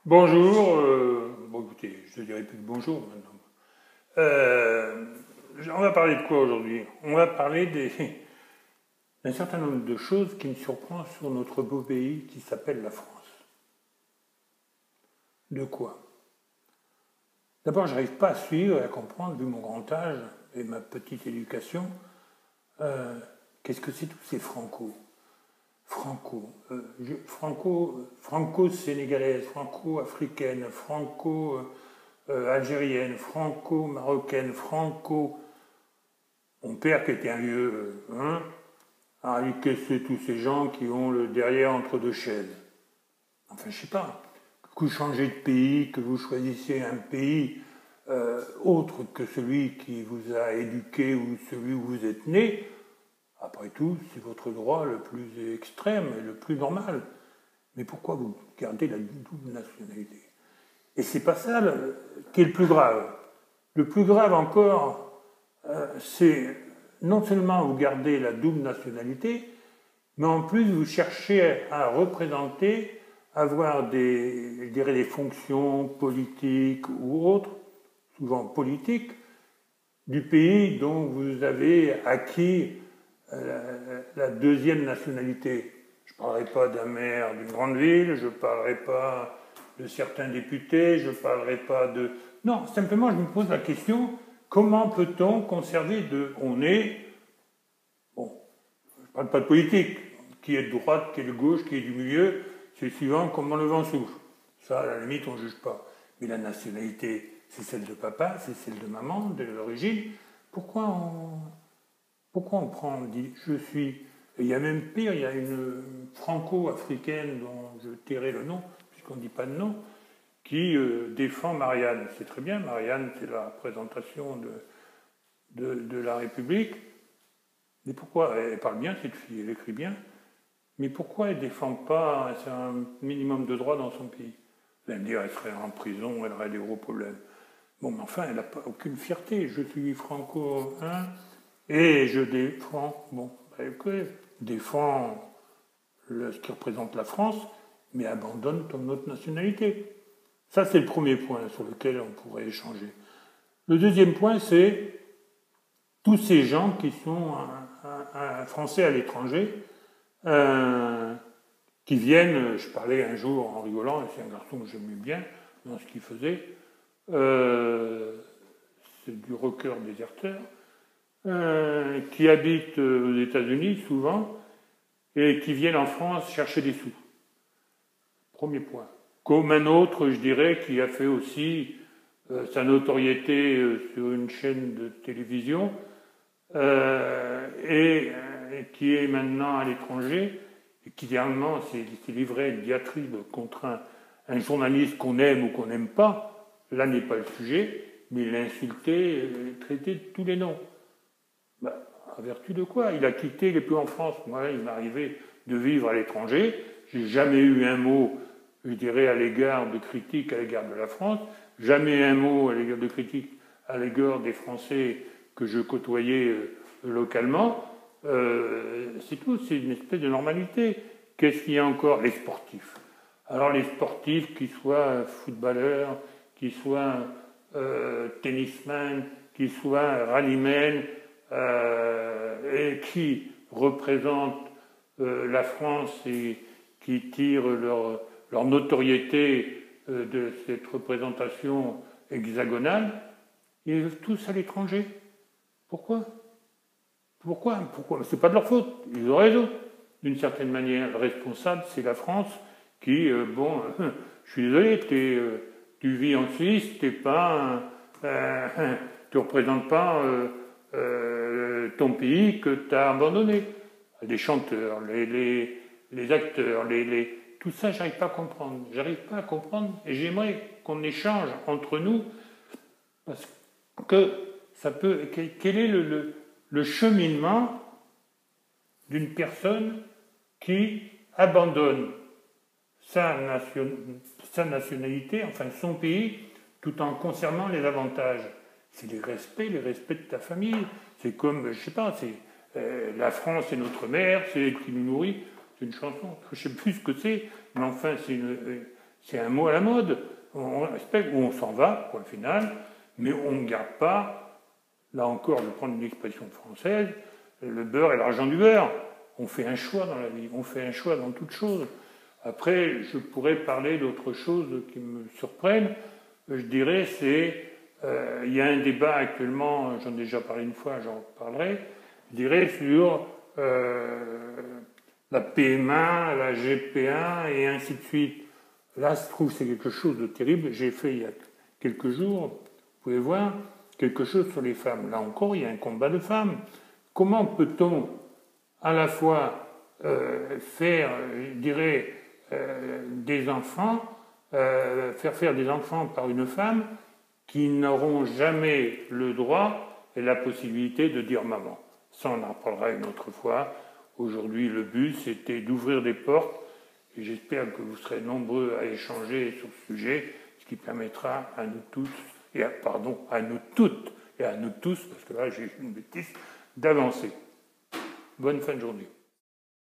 Bonjour, bon écoutez, je ne dirai plus que bonjour maintenant. On va parler de quoi aujourd'hui? On va parler d'un certain nombre de choses qui me surprennent sur notre beau pays qui s'appelle la France. De quoi? D'abord, je n'arrive pas à suivre et à comprendre, vu mon grand âge et ma petite éducation, qu'est-ce que c'est tous ces franco-sénégalaise, franco-africaine, franco-algérienne, franco-marocaine, franco... Mon père qui était un vieux, a dit que c'est tous ces gens qui ont le derrière entre deux chaises. Enfin, je sais pas. Que vous changez de pays, que vous choisissiez un pays autre que celui qui vous a éduqué ou celui où vous êtes né, après tout, c'est votre droit le plus extrême et le plus normal. Mais pourquoi vous gardez la double nationalité? Et c'est pas ça qui est le plus grave. Le plus grave encore, c'est non seulement vous gardez la double nationalité, mais en plus vous cherchez à représenter, avoir des fonctions politiques ou autres, souvent politiques, du pays dont vous avez acquis la deuxième nationalité. Je ne parlerai pas d'un maire d'une grande ville, je ne parlerai pas de certains députés, je ne parlerai pas de... Non, simplement je me pose la question, comment peut-on conserver On est... Bon, je ne parle pas de politique, qui est de droite, qui est de gauche, qui est du milieu, c'est suivant comment le vent souffle. Ça, à la limite, on ne juge pas. Mais la nationalité, c'est celle de papa, c'est celle de maman, de l'origine. Pourquoi on dit je suis... Et il y a même pire, il y a une franco-africaine dont je tairai le nom, puisqu'on ne dit pas de nom, qui défend Marianne. C'est très bien, Marianne, c'est la représentation de la République. Mais pourquoi? Elle parle bien, cette fille, elle écrit bien. Mais pourquoi elle ne défend pas un minimum de droits dans son pays? Vous allez me dire, elle serait en prison, elle aurait des gros problèmes. Bon, mais enfin, elle n'a aucune fierté. Je suis franco, et je défends, défends ce qui représente la France, mais abandonne ton autre nationalité. Ça, c'est le premier point sur lequel on pourrait échanger. Le deuxième point, c'est tous ces gens qui sont français à l'étranger, qui viennent, je parlais un jour en rigolant, et c'est un garçon que j'aimais bien dans ce qu'il faisait, c'est du rocker déserteur, qui habitent aux États-Unis souvent et qui viennent en France chercher des sous. Premier point. Comme un autre, je dirais, qui a fait aussi sa notoriété sur une chaîne de télévision et qui est maintenant à l'étranger et qui dernièrement s'est livré une diatribe contre un journaliste qu'on aime ou qu'on n'aime pas. Là n'est pas le sujet, mais il l'a insulté, traité de tous les noms. À vertu de quoi? Il a quitté, il n'est plus en France. Moi, il m'est arrivé de vivre à l'étranger. J'ai jamais eu un mot, je dirais, à l'égard de critique à l'égard de la France. Jamais un mot à l'égard de critique à l'égard des Français que je côtoyais localement. C'est tout, c'est une espèce de normalité. Qu'est-ce qu'il y a encore? Les sportifs. Alors les sportifs, qu'ils soient footballeurs, qu'ils soient tennismen, qu'ils soient rallymen, et qui représentent la France et qui tirent leur notoriété de cette représentation hexagonale, ils vivent tous à l'étranger. Pourquoi? C'est pas de leur faute, ils ont raison. D'une certaine manière, le responsable, c'est la France qui, je suis désolé, tu vis en Suisse, tu représentes pas ton pays que tu as abandonné. Les chanteurs, les acteurs, tout ça, j'arrive pas à comprendre. Et j'aimerais qu'on échange entre nous parce que ça peut. Quel est le cheminement d'une personne qui abandonne sa nationalité, enfin son pays, tout en conservant les avantages? C'est les respects de ta famille. C'est comme, je sais pas, la France est notre mère, c'est elle qui nous nourrit. C'est une chanson, je ne sais plus ce que c'est, mais enfin, c'est c'est un mot à la mode. On respecte ou on s'en va, point final, mais on ne garde pas, là encore, je vais prendre une expression française, le beurre et l'argent du beurre. On fait un choix dans la vie, on fait un choix dans toute chose. Après, je pourrais parler d'autres choses qui me surprennent. Je dirais, il y a un débat actuellement, j'en ai déjà parlé une fois, j'en parlerai, je dirais sur la PM1, la GP1 et ainsi de suite. Là, je trouve que c'est quelque chose de terrible. J'ai fait il y a quelques jours, vous pouvez voir, quelque chose sur les femmes. Là encore, il y a un combat de femmes. Comment peut-on à la fois faire, je dirais, des enfants, faire des enfants par une femme qui n'auront jamais le droit et la possibilité de dire maman. Ça, on en reparlera une autre fois. Aujourd'hui, le but, c'était d'ouvrir des portes et j'espère que vous serez nombreux à échanger sur ce sujet, ce qui permettra à nous tous, à nous toutes et à nous tous, parce que là j'ai une bêtise, d'avancer. Bonne fin de journée.